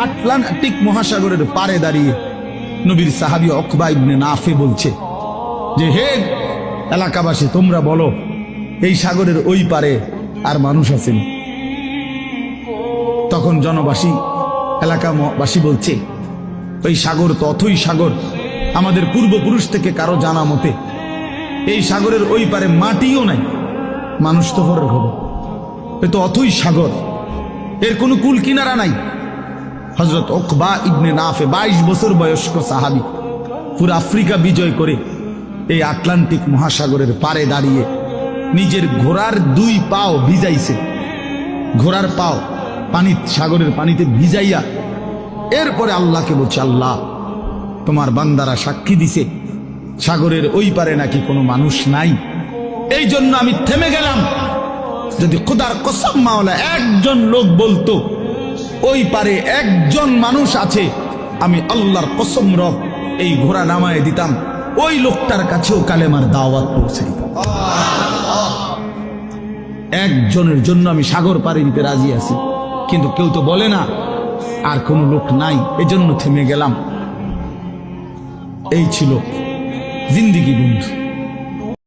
Atlantic মহাসাগরের পারে দাঁড়িয়ে নবীর সাহাবী উকবা ইবনে নাফে বলছে যে, হে এলাকাবাসী, তোমরা বলো এই সাগরের ওই পারে আর মানুষ আছেন? তখন জনবাসী, এলাকাবাসী বলছে, ওই সাগর তো অথই সাগর, আমাদের পূর্বপুরুষ থেকে কারো জানা মতে এই সাগরের ওই পারে মাটিও নাই, মানুষ তো ফরক হবে, এ তো অথই সাগর, এর কোনো কুল কিনারা নাই। হযরত উকবা ইবনে নাফে 22 বছর বয়স্ক সাহাবী, পুরো আফ্রিকা বিজয় করে এই আটলান্টিক মহাসাগরের পারে দাঁড়িয়ে নিজের ঘোড়ার 2 পাও ভিজাইছে, ঘোড়ার পাও সাগরের পানিতে ভিজাইয়া এরপরে আল্লাহকে বলছে, আল্লাহ তোমার বান্দারা সাক্ষী দিছে সাগরের ওই পারে নাকি কোনো মানুষ নাই, এই জন্য আমি থেমে গেলাম। যদি খোদার কসম মাওলা একজন লোক বলতো ওই পারে একজন মানুষ আছে, আমি আল্লাহর কসম রব এই ঘোড়া নামায় দিতাম, ওই লোকটার কাছেও কালেমার দাওয়াত পৌঁছাইতাম। একজনের জন্য আমি সাগর পাড়ি দিতে রাজি আছি, কিন্তু কেউ তো বলে না আর কোনো লোক নাই, এজন্য থেমে গেলাম। এই ছিল জিন্দেগি বন্ধু।